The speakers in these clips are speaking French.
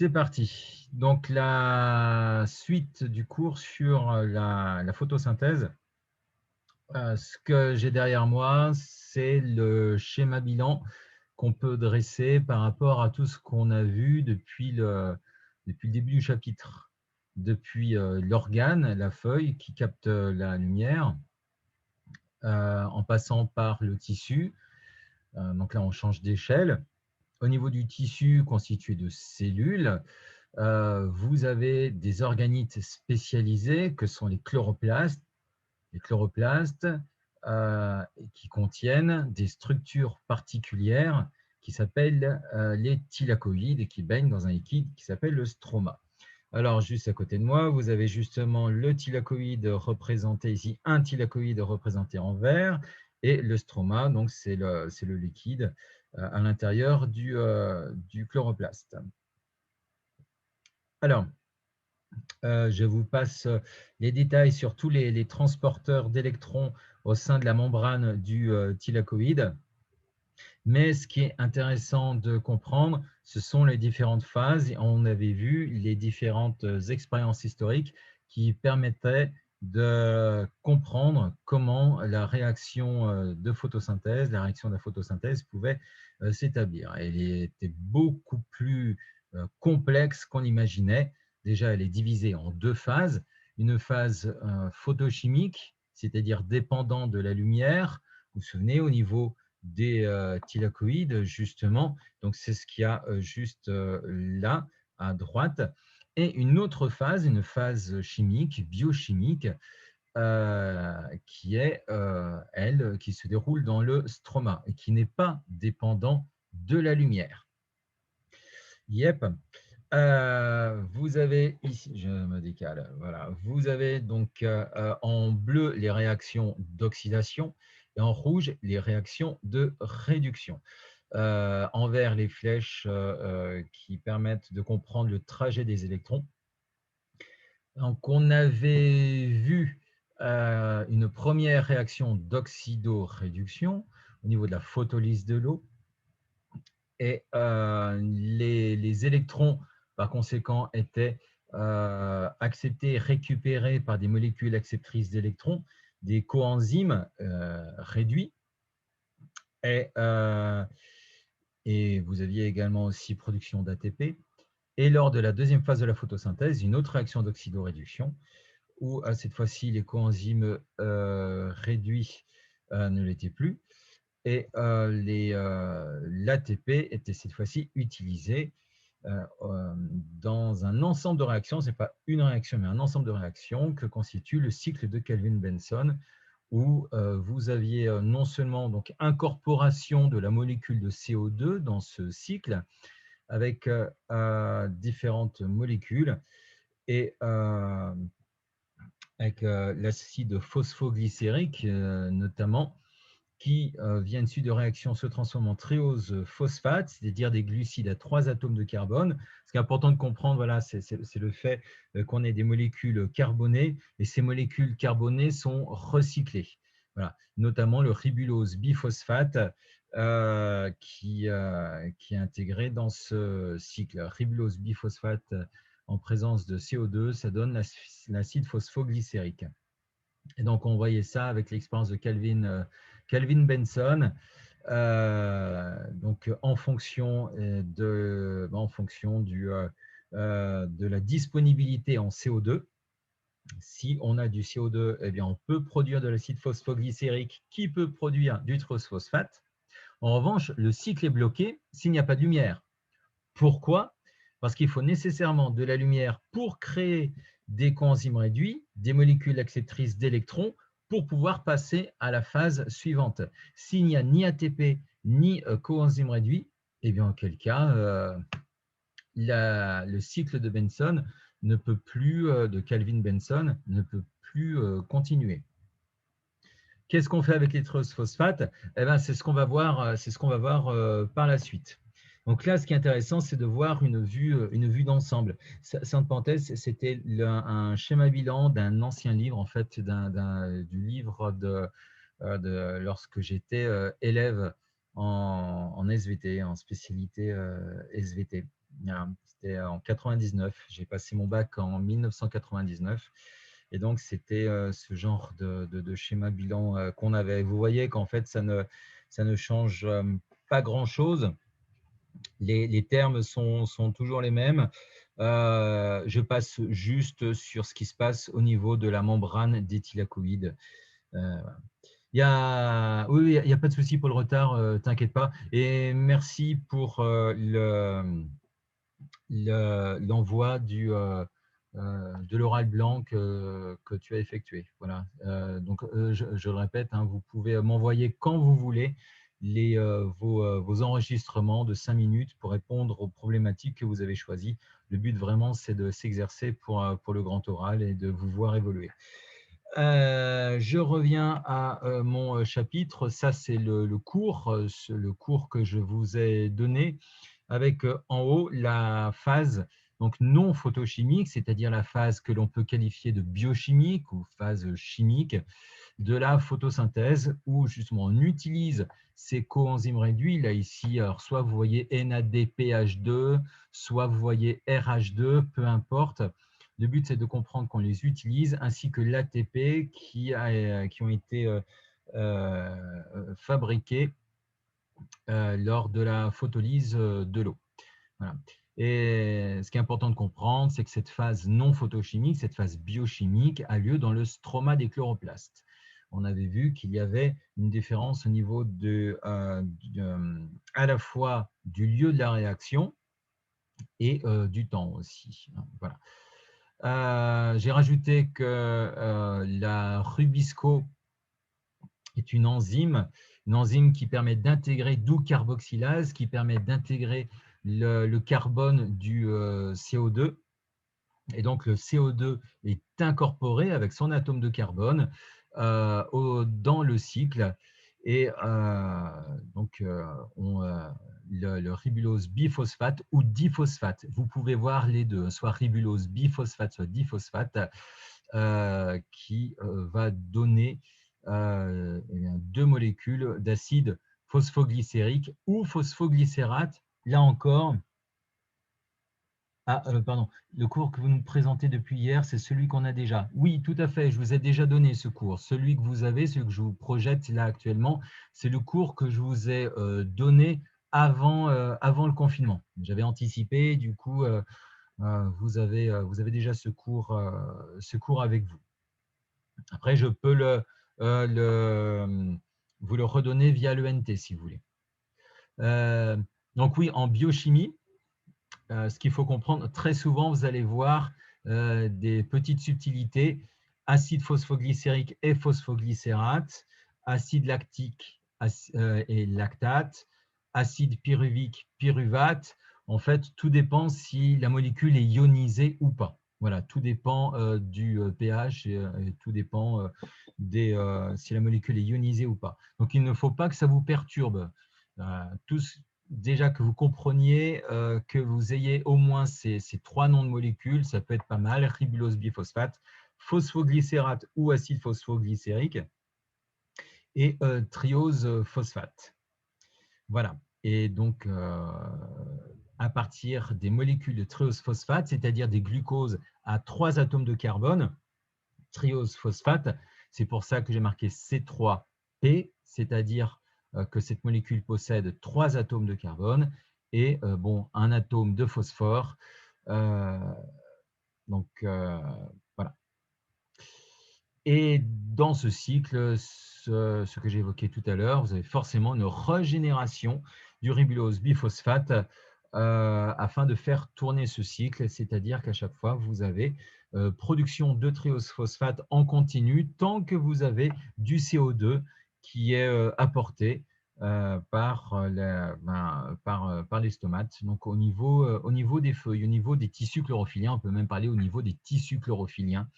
C'est parti. Donc, la suite du cours sur la photosynthèse. Ce que j'ai derrière moi, c'est le schéma bilan qu'on peut dresser par rapport à tout ce qu'on a vu depuis le début du chapitre. Depuis l'organe, la feuille qui capte la lumière, en passant par le tissu. Donc là, on change d'échelle. Au niveau du tissu constitué de cellules, vous avez des organites spécialisés que sont les chloroplastes. Les chloroplastes qui contiennent des structures particulières qui s'appellent les thylakoïdes et qui baignent dans un liquide qui s'appelle le stroma. Alors, juste à côté de moi, vous avez justement le thylakoïde représenté ici, un thylakoïde représenté en vert, et le stroma, donc c'est le liquide à l'intérieur du chloroplaste. Alors, je vous passe les détails sur tous les transporteurs d'électrons au sein de la membrane du thylakoïde. Mais ce qui est intéressant de comprendre, ce sont les différentes phases. On avait vu les différentes expériences historiques qui permettaient de comprendre comment la réaction de photosynthèse, la réaction de la photosynthèse pouvait s'établir. Elle était beaucoup plus complexe qu'on imaginait. Déjà, elle est divisée en deux phases. Une phase photochimique, c'est-à-dire dépendant de la lumière. Vous vous souvenez, au niveau des thylakoïdes, justement. Donc, c'est ce qu'il y a juste là, à droite. Et une autre phase, une phase chimique, biochimique, qui est, elle, qui se déroule dans le stroma et qui n'est pas dépendant de la lumière. Yep. Vous avez ici, je me décale, voilà, vous avez donc en bleu les réactions d'oxydation et en rouge les réactions de réduction. En vert, les flèches qui permettent de comprendre le trajet des électrons. Donc, on avait vu une première réaction d'oxydoréduction au niveau de la photolyse de l'eau. Et les électrons, par conséquent, étaient acceptés et récupérés par des molécules acceptrices d'électrons, des coenzymes réduits. Et vous aviez également aussi production d'ATP. Et lors de la deuxième phase de la photosynthèse, une autre réaction d'oxydoréduction, où cette fois-ci, les coenzymes réduits ne l'étaient plus. Et l'ATP était cette fois-ci utilisé dans un ensemble de réactions, ce n'est pas une réaction, mais un ensemble de réactions que constitue le cycle de Kelvin-Benson, où vous aviez non seulement donc, incorporation de la molécule de CO2 dans ce cycle, avec différentes molécules, et avec l'acide phosphoglycérique notamment, qui viennent suite de réactions se transforment en triose phosphate, c'est-à-dire des glucides à 3 atomes de carbone. Ce qui est important de comprendre, voilà, c'est le fait qu'on ait des molécules carbonées, et ces molécules carbonées sont recyclées. Voilà, notamment le ribulose biphosphate qui est intégré dans ce cycle. Ribulose biphosphate en présence de CO2, ça donne l'acide phosphoglycérique. Et donc, on voyait ça avec l'expérience de Kelvin-Benson, donc en fonction de la disponibilité en CO2. Si on a du CO2, eh bien, on peut produire de l'acide phosphoglycérique qui peut produire du triphosphate. En revanche, le cycle est bloqué s'il n'y a pas de lumière. Pourquoi? Parce qu'il faut nécessairement de la lumière pour créer des coenzymes réduits, des molécules acceptrices d'électrons, pour pouvoir passer à la phase suivante. S'il n'y a ni ATP ni coenzyme réduit, eh bien, en quel cas, le cycle de Benson ne peut plus, de Kelvin-Benson, ne peut plus continuer. Qu'est-ce qu'on fait avec les phosphate? Eh ben, c'est ce qu'on va voir, par la suite. Donc là, ce qui est intéressant, c'est de voir une vue d'ensemble. Sans parenthèse, c'était un schéma bilan d'un ancien livre, en fait, du livre lorsque j'étais élève en SVT, en spécialité SVT. Voilà, c'était en 99. J'ai passé mon bac en 1999. Et donc, c'était ce genre de schéma bilan qu'on avait. Vous voyez qu'en fait, ça ne change pas grand-chose. Les termes sont toujours les mêmes. Je passe juste sur ce qui se passe au niveau de la membrane d'éthylacoïde. Voilà. Oui, oui, il n'y a pas de souci pour le retard, t'inquiète pas. Et merci pour l'envoi de l'oral blanc que tu as effectué. Voilà. Donc, je le répète, hein, vous pouvez m'envoyer quand vous voulez vos enregistrements de 5 minutes pour répondre aux problématiques que vous avez choisies. Le but vraiment, c'est de s'exercer pour le grand oral et de vous voir évoluer. Je reviens à mon chapitre. Ça, c'est le cours que je vous ai donné avec en haut la phase donc non photochimique, c'est-à-dire la phase que l'on peut qualifier de biochimique ou phase chimique de la photosynthèse, où justement on utilise ces coenzymes réduits. Là, ici, alors, soit vous voyez NADPH2, soit vous voyez RH2, peu importe. Le but, c'est de comprendre qu'on les utilise, ainsi que l'ATP qui ont été fabriqués lors de la photolyse de l'eau. Voilà. Et ce qui est important de comprendre, c'est que cette phase non photochimique, cette phase biochimique, a lieu dans le stroma des chloroplastes. On avait vu qu'il y avait une différence au niveau à la fois du lieu de la réaction et du temps aussi. Voilà. J'ai rajouté que la Rubisco est une enzyme qui permet d'intégrer, d'où carboxylase, qui permet d'intégrer le carbone du CO2. Et donc, le CO2 est incorporé avec son atome de carbone dans le cycle. Et donc, le ribulose biphosphate ou diphosphate, vous pouvez voir les deux, soit ribulose biphosphate, soit diphosphate, qui va donner deux molécules d'acide phosphoglycérique ou phosphoglycérate. Là encore, pardon, le cours que vous nous présentez depuis hier, c'est celui qu'on a déjà. Oui, tout à fait, je vous ai déjà donné ce cours. Celui que vous avez, celui que je vous projette là actuellement, c'est le cours que je vous ai donné avant le confinement. J'avais anticipé, du coup, vous avez déjà ce cours avec vous. Après, je peux vous le redonner via l'ENT si vous voulez. Donc oui, en biochimie, ce qu'il faut comprendre, très souvent, vous allez voir des petites subtilités, acide phosphoglycérique et phosphoglycérate, acide lactique et lactate, acide pyruvique, pyruvate. En fait, tout dépend si la molécule est ionisée ou pas. Voilà, tout dépend du pH et tout dépend si la molécule est ionisée ou pas. Donc, il ne faut pas que ça vous perturbe. Déjà que vous compreniez que vous ayez au moins ces trois noms de molécules, ça peut être pas mal, ribulose biphosphate, phosphoglycérate ou acide phosphoglycérique, et triose phosphate. Voilà. Et donc, à partir des molécules de triose phosphate, c'est-à-dire des glucoses à 3 atomes de carbone, triose phosphate, c'est pour ça que j'ai marqué C3P, c'est-à-dire que cette molécule possède 3 atomes de carbone et un atome de phosphore. Donc, voilà. Et dans ce cycle, ce que j'ai évoqué tout à l'heure, vous avez forcément une régénération du ribulose biphosphate afin de faire tourner ce cycle, c'est-à-dire qu'à chaque fois, vous avez production de triose phosphate en continu tant que vous avez du CO2 qui est apporté par les stomates. Donc, au niveau des feuilles, au niveau des tissus chlorophylliens, on peut même parler au niveau des tissus chlorophylliens.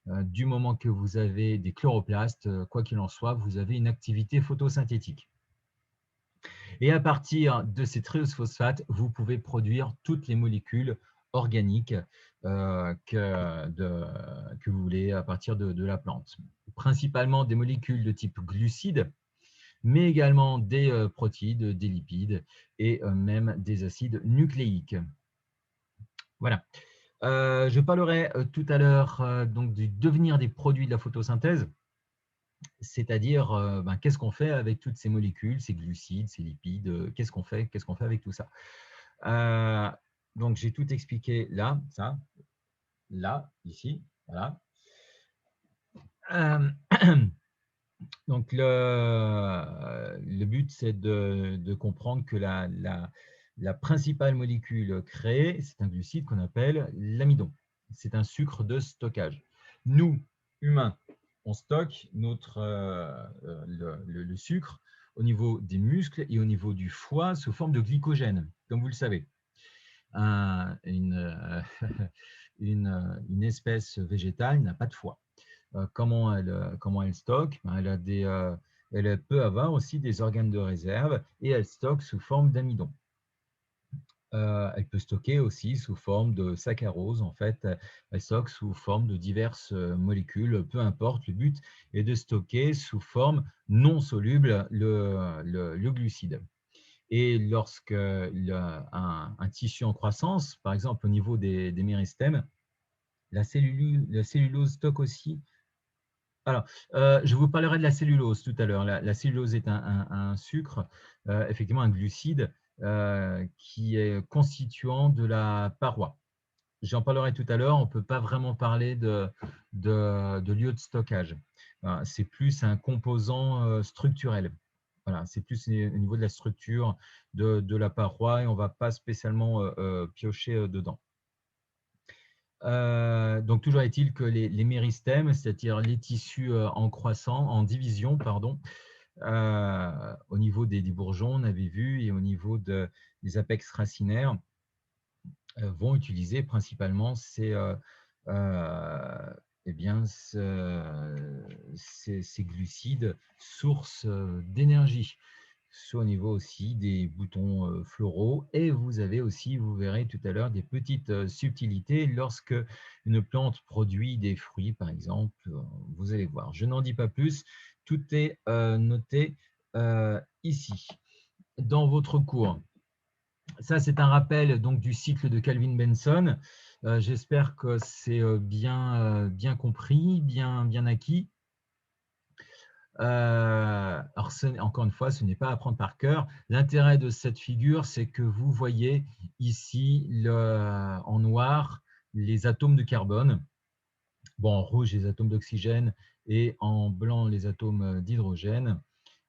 Du moment que vous avez des chloroplastes, quoi qu'il en soit, vous avez une activité photosynthétique. Et à partir de ces triosephosphates, vous pouvez produire toutes les molécules organiques que vous voulez à partir de la plante. Principalement des molécules de type glucides, mais également des protéides, des lipides et même des acides nucléiques. Voilà. Je parlerai tout à l'heure donc du devenir des produits de la photosynthèse, c'est-à-dire qu'est-ce qu'on fait avec toutes ces molécules, ces glucides, ces lipides, qu'est-ce qu'on fait avec tout ça. Donc j'ai tout expliqué là, ça, là, ici, voilà. Donc le but, c'est de comprendre que la principale molécule créée, c'est un glucide qu'on appelle l'amidon. C'est un sucre de stockage. Nous, humains, on stocke le sucre au niveau des muscles et au niveau du foie sous forme de glycogène, comme vous le savez. Une espèce végétale n'a pas de foie. Comment elle stocke? Elle peut avoir aussi des organes de réserve et elle stocke sous forme d'amidon. Elle peut stocker aussi sous forme de saccharose. En fait, elle stocke sous forme de diverses molécules, peu importe. Le but est de stocker sous forme non soluble le glucide. Et lorsque un tissu en croissance, par exemple au niveau des méristèmes, la cellulose stocke aussi. Alors, je vous parlerai de la cellulose tout à l'heure. La cellulose est un sucre, effectivement un glucide, qui est constituant de la paroi. J'en parlerai tout à l'heure. On ne peut pas vraiment parler de lieu de stockage. C'est plus un composant structurel. Voilà, c'est plus au niveau de la structure de la paroi et on ne va pas spécialement piocher dedans. Donc, toujours est-il que les méristèmes, c'est-à-dire les tissus en division, pardon, au niveau des bourgeons, on avait vu, et au niveau des apex racinaires, vont utiliser principalement eh bien, ces glucides, source d'énergie. Soit au niveau aussi des boutons floraux. Et vous avez aussi, vous verrez tout à l'heure, des petites subtilités lorsque une plante produit des fruits, par exemple. Vous allez voir. Je n'en dis pas plus. Tout est noté ici, dans votre cours. Ça, c'est un rappel donc, du cycle de Kelvin-Benson. J'espère que c'est bien compris, bien acquis. Alors, encore une fois, ce n'est pas à apprendre par cœur. L'intérêt de cette figure, c'est que vous voyez ici en noir les atomes de carbone, bon, en rouge les atomes d'oxygène et en blanc les atomes d'hydrogène.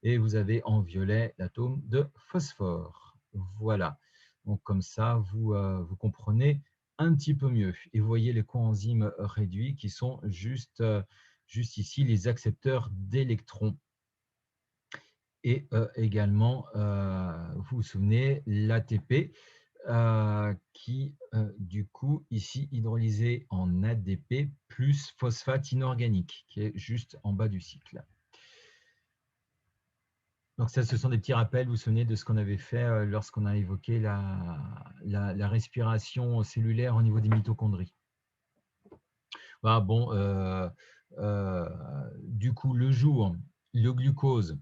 Et vous avez en violet l'atome de phosphore. Voilà. Donc, comme ça, vous comprenez un petit peu mieux. Et vous voyez les coenzymes réduits qui sont juste ici les accepteurs d'électrons. Et également, vous vous souvenez, l'ATP qui, du coup, ici, hydrolysé en ADP plus phosphate inorganique, qui est juste en bas du cycle. Donc ça, ce sont des petits rappels, vous vous souvenez de ce qu'on avait fait lorsqu'on a évoqué la respiration cellulaire au niveau des mitochondries. Voilà, bon, du coup, le jour, le glucose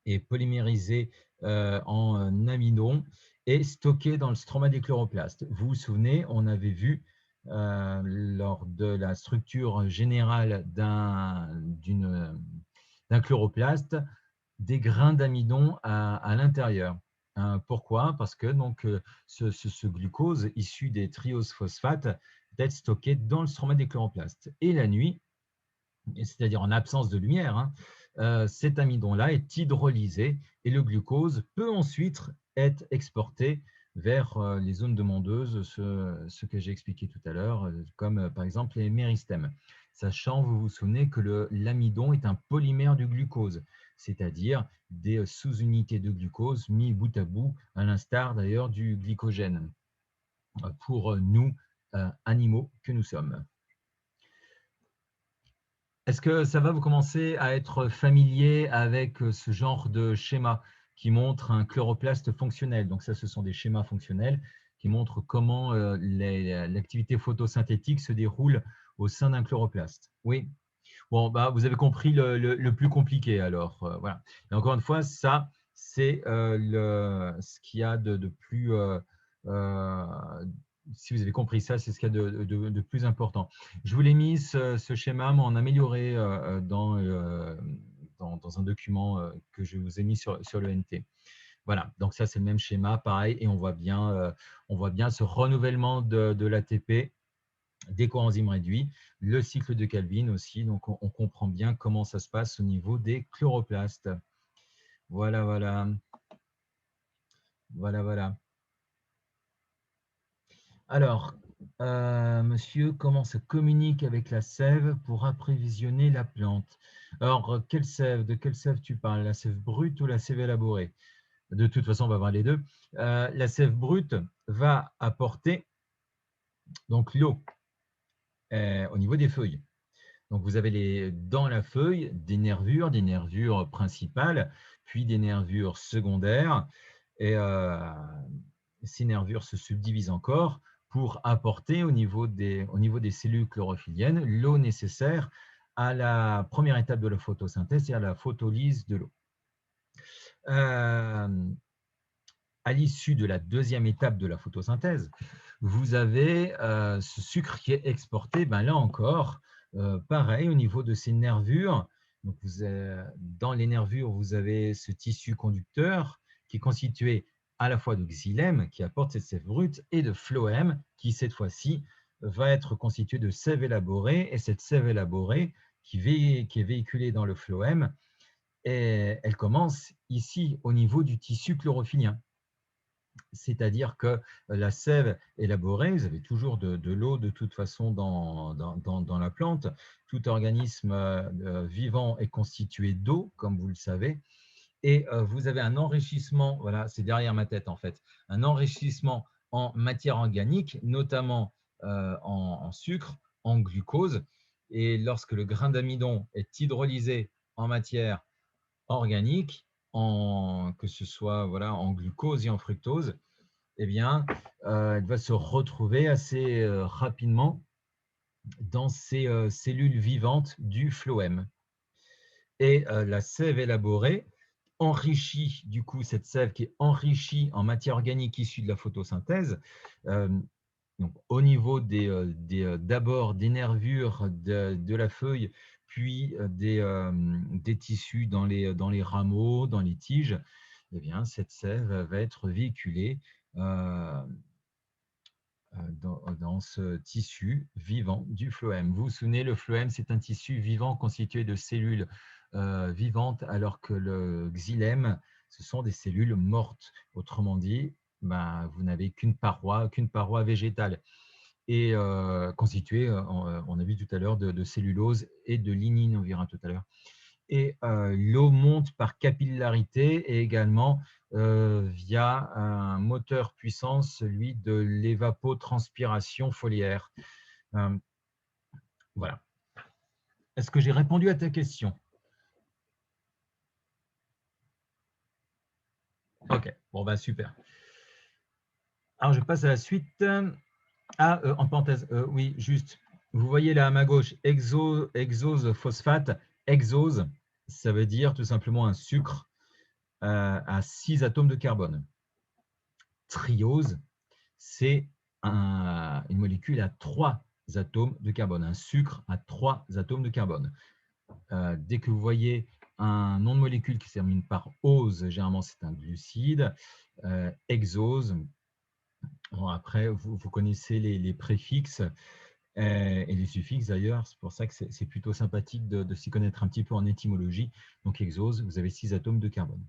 est polymérisé en amidon et stocké dans le stroma des chloroplastes. Vous vous souvenez, on avait vu lors de la structure générale d'un chloroplaste des grains d'amidon à l'intérieur. Pourquoi? Parce que donc, ce glucose issu des trioses phosphates peut être stocké dans le stroma des chloroplastes. Et la nuit, c'est-à-dire en absence de lumière, cet amidon-là est hydrolysé et le glucose peut ensuite être exporté vers les zones demandeuses, ce que j'ai expliqué tout à l'heure, comme par exemple les méristèmes. Sachant, vous vous souvenez que l'amidon est un polymère du glucose, c'est-à-dire des sous-unités de glucose mis bout à bout, à l'instar d'ailleurs du glycogène, pour nous, animaux que nous sommes. Est-ce que ça va, vous commencer à être familier avec ce genre de schéma qui montre un chloroplaste fonctionnel? Donc ça, ce sont des schémas fonctionnels qui montrent comment l'activité photosynthétique se déroule au sein d'un chloroplaste. Oui, Bon, bah, vous avez compris le plus compliqué alors. Voilà. Et encore une fois, ça, c'est ce qu'il y a de plus… euh, si vous avez compris ça, c'est ce qu'il y a de plus important. Je vous l'ai mis, ce schéma, mais en amélioré dans un document que je vous ai mis sur le NT. Voilà, donc ça, c'est le même schéma, pareil, et on voit bien ce renouvellement de l'ATP, des coenzymes réduits, le cycle de Calvin aussi, donc on comprend bien comment ça se passe au niveau des chloroplastes. Voilà, voilà. Voilà, voilà. Alors, monsieur, comment ça communique avec la sève pour approvisionner la plante? Alors, quelle sève? De quelle sève tu parles? La sève brute ou la sève élaborée? De toute façon, on va voir les deux. La sève brute va apporter donc l'eau au niveau des feuilles. Donc, vous avez dans la feuille des nervures principales, puis des nervures secondaires. Et ces nervures se subdivisent encore pour apporter au niveau des cellules chlorophylliennes l'eau nécessaire à la première étape de la photosynthèse et à la photolyse de l'eau. À l'issue de la deuxième étape de la photosynthèse, vous avez ce sucre qui est exporté, ben là encore, pareil, au niveau de ces nervures. Donc dans les nervures, vous avez ce tissu conducteur qui est constitué à la fois de xylème, qui apporte cette sève brute, et de phloème, qui cette fois-ci va être constitué de sève élaborée, et cette sève élaborée qui est véhiculée dans le phloème, et elle commence ici au niveau du tissu chlorophylien. C'est-à-dire que la sève élaborée, vous avez toujours de l'eau de toute façon dans la plante. Tout organisme vivant est constitué d'eau, comme vous le savez. Et vous avez un enrichissement, voilà, c'est derrière ma tête en fait, un enrichissement en matière organique, notamment en sucre, en glucose. Et lorsque le grain d'amidon est hydrolysé en matière organique, que ce soit voilà, en glucose et en fructose, eh bien, elle va se retrouver assez rapidement dans ces cellules vivantes du phloème. Et la sève élaborée enrichit, du coup, cette sève qui est enrichie en matière organique issue de la photosynthèse, donc, au niveau d'abord des nervures de la feuille, puis des tissus dans les rameaux, dans les tiges, eh bien, cette sève va être véhiculée dans ce tissu vivant du phloème. Vous vous souvenez, le phloème, c'est un tissu vivant constitué de cellules vivantes, alors que le xylème, ce sont des cellules mortes. Autrement dit, ben, vous n'avez qu'une paroi végétale, et constituée, on a vu tout à l'heure, de cellulose et de lignine, on verra tout à l'heure. Et l'eau monte par capillarité et également via un moteur puissant, celui de l'évapotranspiration foliaire. Voilà. Est-ce que j'ai répondu à ta question? Ok, bon, ben super. Alors, je passe à la suite. En parenthèse, oui, juste, vous voyez là à ma gauche, exose phosphate. Exose, ça veut dire tout simplement un sucre à 6 atomes de carbone. Triose, c'est une molécule à 3 atomes de carbone, un sucre à 3 atomes de carbone. Dès que vous voyez un nom de molécule qui se termine par ose, généralement c'est un glucide. Exose, bon, après vous connaissez les préfixes et les suffixes d'ailleurs, c'est pour ça que c'est plutôt sympathique de s'y connaître un petit peu en étymologie. Donc exose, vous avez 6 atomes de carbone.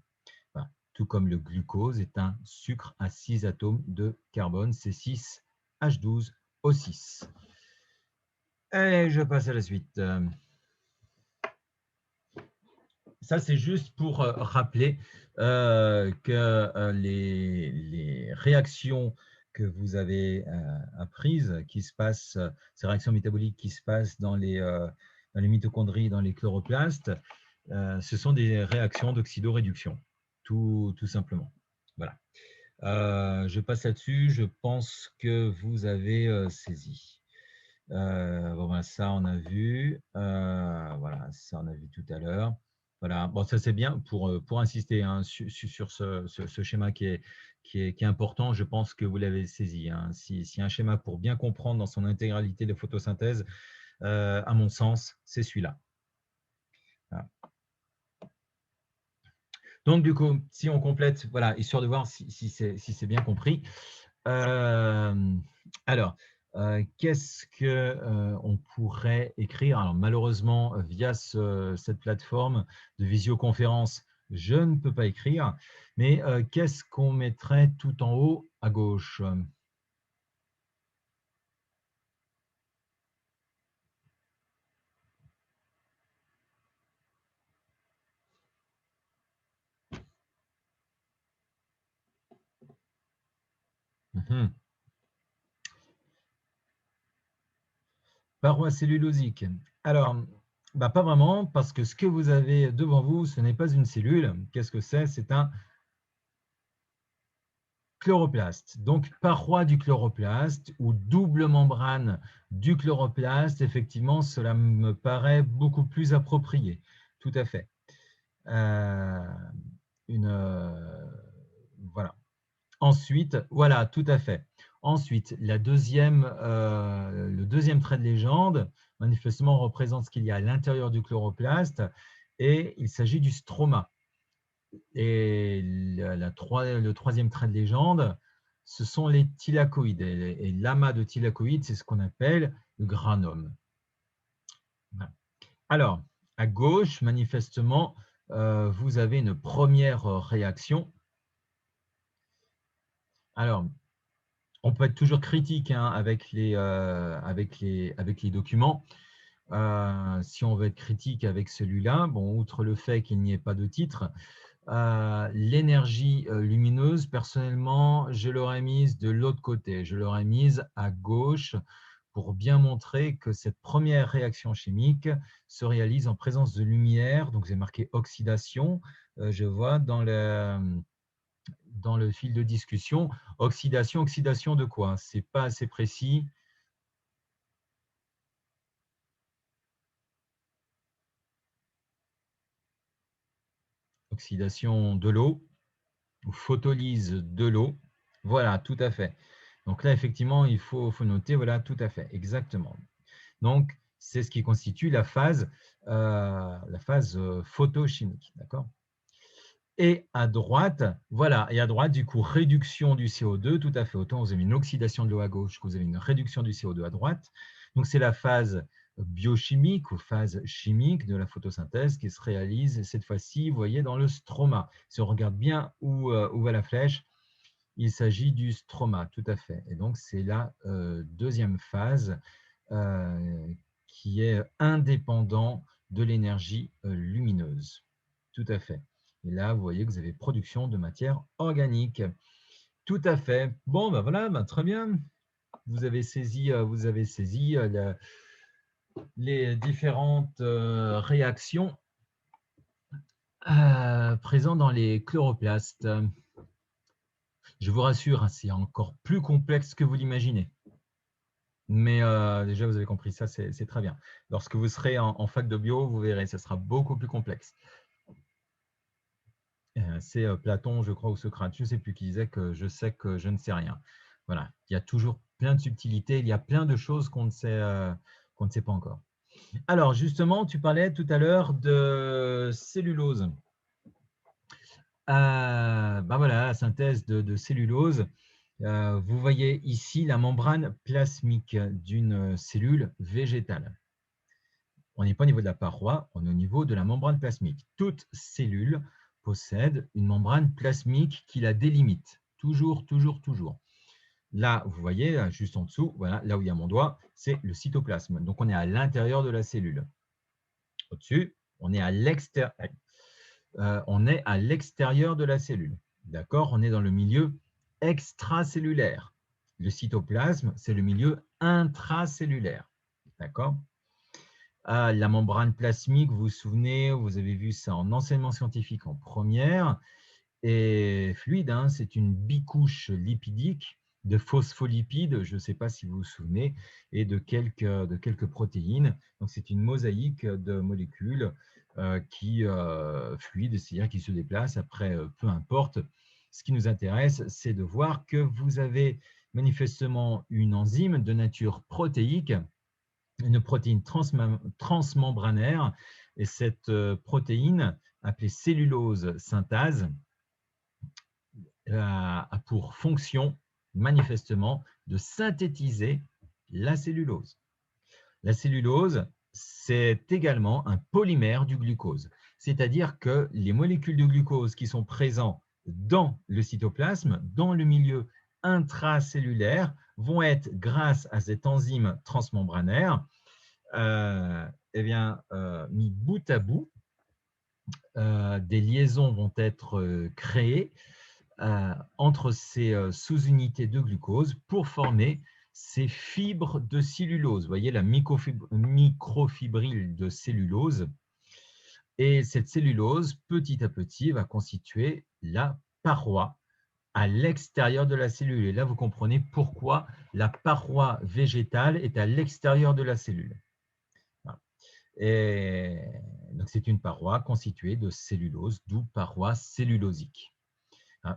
Voilà. Tout comme le glucose est un sucre à 6 atomes de carbone, C6H12O6. Et je passe à la suite. Ça, c'est juste pour rappeler que les réactions que vous avez apprises, qui se passent, ces réactions métaboliques qui se passent dans les mitochondries, dans les chloroplastes, ce sont des réactions d'oxydoréduction, tout simplement. Voilà. Je passe là-dessus, je pense que vous avez saisi. Bon, ben, ça, on a vu. Voilà, ça, on a vu tout à l'heure. Voilà, bon, ça c'est bien pour insister hein, sur ce schéma qui est important. Je pense que vous l'avez saisi. Hein. Si un schéma pour bien comprendre dans son intégralité de photosynthèse, à mon sens, c'est celui-là. Voilà. Donc, du coup, si on complète, voilà, histoire de voir si c'est bien compris. Alors, qu'est-ce qu'on pourrait écrire? Alors, malheureusement, via cette plateforme de visioconférence, je ne peux pas écrire, mais qu'est-ce qu'on mettrait tout en haut à gauche? Mhm. Paroi cellulosique. Alors, bah, pas vraiment, parce que ce que vous avez devant vous, ce n'est pas une cellule. Qu'est-ce que c'est? C'est un chloroplaste. Donc, paroi du chloroplaste ou double membrane du chloroplaste, effectivement, cela me paraît beaucoup plus approprié. Tout à fait. Euh, voilà. Ensuite, voilà, tout à fait. Ensuite, le deuxième trait de légende, manifestement, représente ce qu'il y a à l'intérieur du chloroplaste et il s'agit du stroma. Et le troisième trait de légende, ce sont les thylakoïdes. Et l'amas de thylakoïdes, c'est ce qu'on appelle le granum. Voilà. Alors, à gauche, manifestement, vous avez une première réaction. Alors, on peut être toujours critique hein, avec les documents. Si on veut être critique avec celui-là, bon, outre le fait qu'il n'y ait pas de titre, l'énergie lumineuse, personnellement, je l'aurais mise de l'autre côté. Je l'aurais mise à gauche pour bien montrer que cette première réaction chimique se réalise en présence de lumière. Donc, c'est marqué oxydation. Je vois dans le fil de discussion. Oxydation, oxydation de quoi? Ce n'est pas assez précis. Oxydation de l'eau ou photolyse de l'eau. Voilà, tout à fait. Donc là, effectivement, il faut noter, voilà, tout à fait, exactement. Donc, c'est ce qui constitue la phase photochimique, d'accord? Et à droite, voilà, et à droite, du coup, réduction du CO2, tout à fait. Autant vous avez une oxydation de l'eau à gauche que vous avez une réduction du CO2 à droite. Donc, c'est la phase biochimique ou phase chimique de la photosynthèse qui se réalise cette fois-ci, vous voyez, dans le stroma. Si on regarde bien où va la flèche, il s'agit du stroma, tout à fait. Et donc, c'est la deuxième phase qui est indépendant de l'énergie lumineuse. Tout à fait. Et là, vous voyez que vous avez production de matière organique. Tout à fait. Bon, ben voilà, ben très bien. Vous avez saisi les différentes réactions présentes dans les chloroplastes. Je vous rassure, hein, c'est encore plus complexe que vous l'imaginez. Mais déjà, vous avez compris ça, c'est très bien. Lorsque vous serez en fac de bio, vous verrez, ça sera beaucoup plus complexe. C'est Platon, je crois, ou Socrate, je ne sais plus, qui disait que je sais que je ne sais rien. Voilà, il y a toujours plein de subtilités, il y a plein de choses qu'on ne sait pas encore. Alors, justement, tu parlais tout à l'heure de cellulose. Ben voilà, la synthèse de cellulose. Vous voyez ici la membrane plasmique d'une cellule végétale. On n'est pas au niveau de la paroi, on est au niveau de la membrane plasmique. Toute cellule possède une membrane plasmique qui la délimite. Toujours, toujours, toujours. Là, vous voyez, là, juste en dessous, voilà, là où il y a mon doigt, c'est le cytoplasme. Donc, on est à l'intérieur de la cellule. Au-dessus, on est à l'extérieur. On est à l'extérieur de la cellule. D'accord? On est dans le milieu extracellulaire. Le cytoplasme, c'est le milieu intracellulaire. D'accord? La membrane plasmique, vous vous souvenez, vous avez vu ça en enseignement scientifique en première, est fluide, hein, c'est une bicouche lipidique de phospholipides, je ne sais pas si vous vous souvenez, et de quelques protéines. Donc, c'est une mosaïque de molécules qui fluident, c'est-à-dire qui se déplacent. Après, peu importe. Ce qui nous intéresse, c'est de voir que vous avez manifestement une enzyme de nature protéique, une protéine transmembranaire, et cette protéine, appelée cellulose synthase, a pour fonction, manifestement, de synthétiser la cellulose. La cellulose, c'est également un polymère du glucose, c'est-à-dire que les molécules de glucose qui sont présentes dans le cytoplasme, dans le milieu intracellulaire, vont être, grâce à cette enzyme transmembranaire, mis bout à bout. Des liaisons vont être créées entre ces sous-unités de glucose pour former ces fibres de cellulose. Vous voyez la microfibrille de cellulose. Et cette cellulose, petit à petit, va constituer la paroi à l'extérieur de la cellule. Et là, vous comprenez pourquoi la paroi végétale est à l'extérieur de la cellule. Et donc, c'est une paroi constituée de cellulose, d'où paroi cellulosique.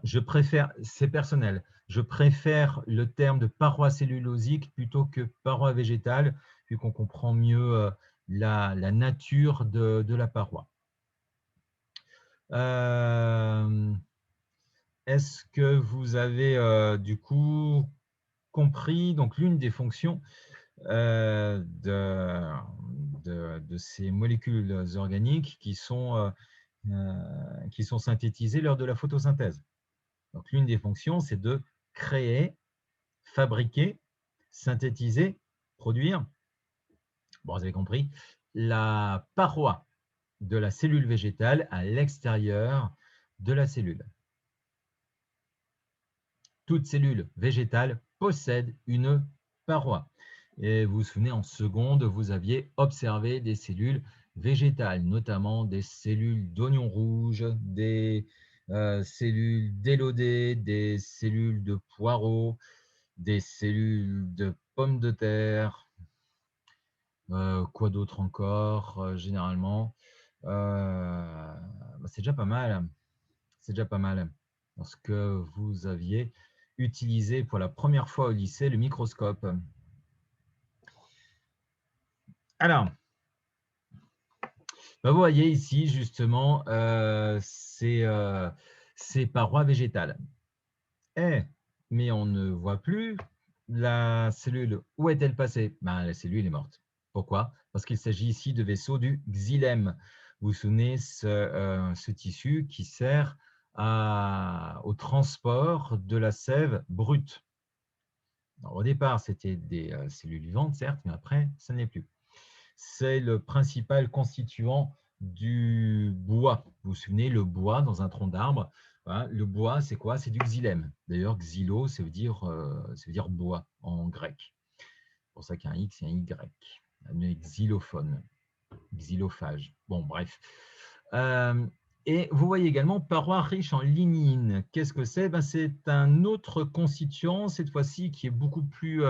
Je préfère, c'est personnel, je préfère le terme de paroi cellulosique plutôt que paroi végétale, vu qu'on comprend mieux la nature de la paroi. Est-ce que vous avez du coup compris donc l'une des fonctions de ces molécules organiques qui sont synthétisées lors de la photosynthèse? Donc, l'une des fonctions, c'est de créer, fabriquer, synthétiser, produire, bon, vous avez compris, la paroi de la cellule végétale à l'extérieur de la cellule. Toute cellule végétale possède une paroi. Et vous vous souvenez, en seconde, vous aviez observé des cellules végétales, notamment des cellules d'oignon rouge, des cellules d'élodée, des cellules de poireaux, des cellules de pommes de terre, quoi d'autre encore, généralement. C'est déjà pas mal. C'est déjà pas mal. Lorsque vous aviez utilisé pour la première fois au lycée le microscope. Alors, vous voyez ici justement ces parois végétales. Mais on ne voit plus la cellule. Où est-elle passée? La cellule est morte. Pourquoi? Parce qu'il s'agit ici de vaisseaux du xylème. Vous vous souvenez, ce tissu qui sert au transport de la sève brute. Alors, au départ, c'était des cellules vivantes, certes, mais après, ça n'est plus. C'est le principal constituant du bois. Vous vous souvenez, le bois dans un tronc d'arbre, voilà, le bois, c'est quoi? C'est du xylème. D'ailleurs, xylo, ça veut dire bois en grec. C'est pour ça qu'il y a un X et un Y. Un xylophone, xylophage. Bon, bref. Et vous voyez également paroi riche en lignine. Qu'est-ce que c'est? C'est un autre constituant, cette fois-ci, qui est beaucoup plus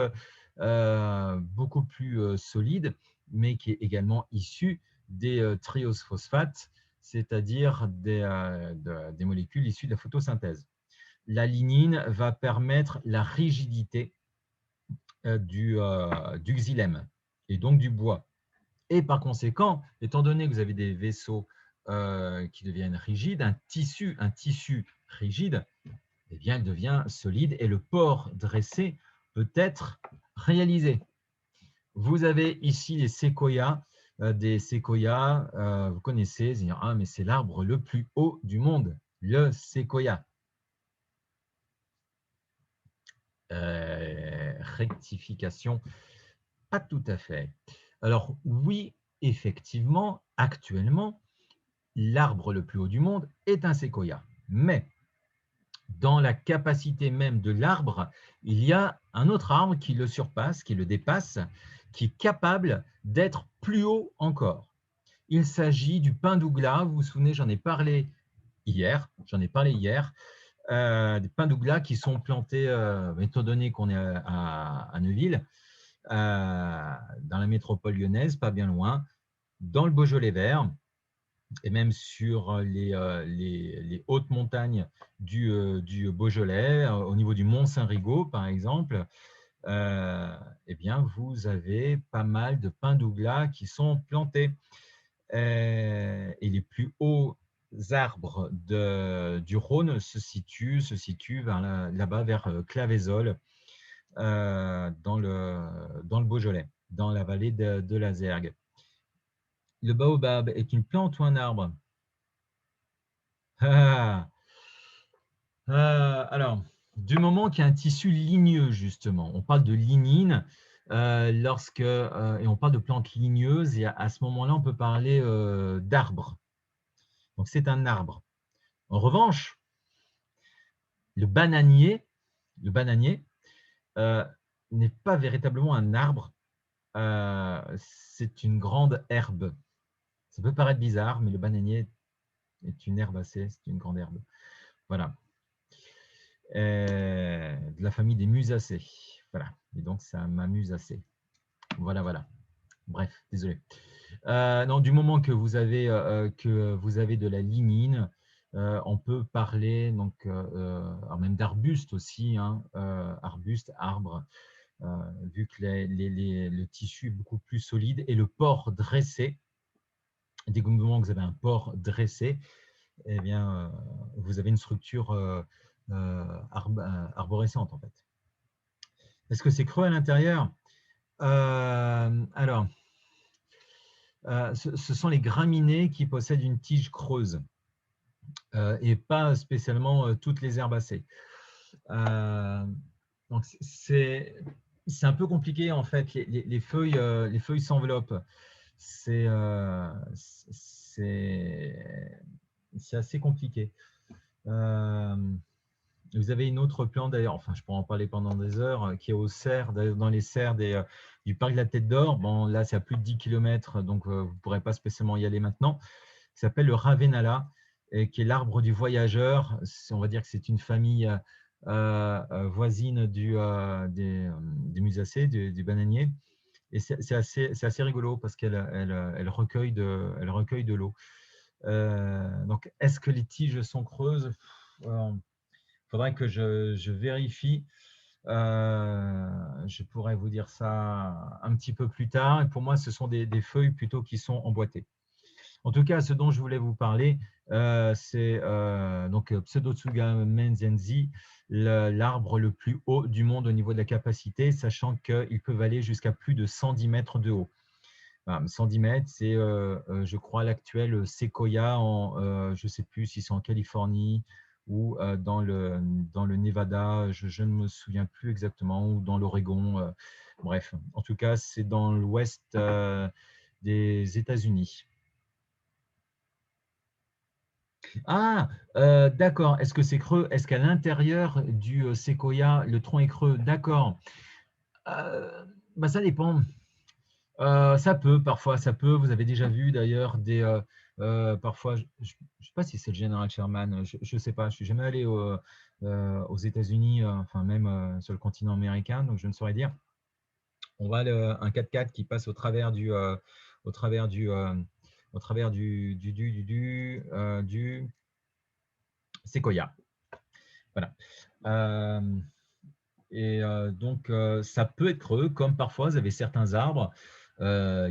solide, mais qui est également issu des triose-phosphates, c'est-à-dire des molécules issues de la photosynthèse. La lignine va permettre la rigidité du xylème et donc du bois. Et par conséquent, étant donné que vous avez des vaisseaux qui deviennent rigides, un tissu rigide, eh bien, il devient solide et le port dressé peut être réalisé. Vous avez ici les séquoias. Des séquoias, vous connaissez, mais c'est l'arbre le plus haut du monde, le séquoia. Rectification, pas tout à fait. Alors oui, effectivement, actuellement, l'arbre le plus haut du monde est un séquoia. Mais dans la capacité même de l'arbre, il y a un autre arbre qui le surpasse, qui le dépasse, qui est capable d'être plus haut encore. Il s'agit du pin douglas. Vous vous souvenez, j'en ai parlé hier. des pins douglas qui sont plantés, étant donné qu'on est à Neuville, dans la métropole lyonnaise, pas bien loin, dans le Beaujolais vert, et même sur les hautes montagnes du Beaujolais, au niveau du Mont Saint-Rigaud, par exemple, eh bien, vous avez pas mal de pins douglas qui sont plantés. Et les plus hauts arbres du Rhône se situent là-bas vers Claveysolles, dans le Beaujolais, dans la vallée de la Zergue. Le baobab est une plante ou un arbre? Ah, alors, du moment qu'il y a un tissu ligneux, justement, on parle de lignine, et on parle de plantes ligneuses, et à ce moment-là, on peut parler d'arbre. Donc, c'est un arbre. En revanche, le bananier euh, n'est pas véritablement un arbre, c'est une grande herbe. Ça peut paraître bizarre, mais le bananier est une herbacée, c'est une grande herbe. Voilà. De la famille des musacées. Voilà. Et donc, ça m'amuse assez. Voilà, voilà. Bref, désolé. Non, du moment que vous avez de la lignine, on peut parler donc alors même d'arbustes aussi, hein, arbustes, arbres, vu que le tissu est beaucoup plus solide et le port dressé. Dès que vous avez un port dressé, eh bien, vous avez une structure arborescente en fait. Est-ce que c'est creux à l'intérieur? Alors, ce sont les graminées qui possèdent une tige creuse et pas spécialement toutes les herbacées. Donc c'est un peu compliqué en fait. Les feuilles s'enveloppent. C'est assez compliqué. Vous avez une autre plante d'ailleurs, enfin je pourrais en parler pendant des heures, qui est aux serres, dans les serres du parc de la Tête d'Or. Bon, là c'est à plus de 10 km, donc vous ne pourrez pas spécialement y aller maintenant. Qui s'appelle le Ravenala, et qui est l'arbre du voyageur. On va dire que c'est une famille voisine des musacées, du bananier. Et c'est assez rigolo parce qu'elle recueille de l'eau. Donc, est-ce que les tiges sont creuses? Faudrait que je vérifie. Je pourrais vous dire ça un petit peu plus tard. Et pour moi, ce sont des feuilles plutôt qui sont emboîtées. En tout cas, ce dont je voulais vous parler, c'est donc Pseudotsuga menzenzi, l'arbre le plus haut du monde au niveau de la capacité, sachant qu'ils peuvent aller jusqu'à plus de 110 mètres de haut. Voilà, 110 mètres, c'est, je crois, l'actuel séquoia, je ne sais plus si c'est en Californie ou dans le Nevada, je ne me souviens plus exactement, ou dans l'Oregon. Bref, en tout cas, c'est dans l'ouest des États-Unis. Ah, d'accord. Est-ce que c'est creux? Est-ce qu'à l'intérieur du séquoia, le tronc est creux? D'accord. Euh, Bah, ça dépend. Ça peut, parfois, ça peut. Vous avez déjà vu d'ailleurs parfois, je ne sais pas si c'est le général Sherman, je ne sais pas. Je ne suis jamais allé aux États-Unis, enfin même sur le continent américain, donc je ne saurais dire. On voit un 4x4 qui passe au travers au travers du, au travers du séquoia. Voilà. Donc, ça peut être creux, comme parfois, vous avez certains arbres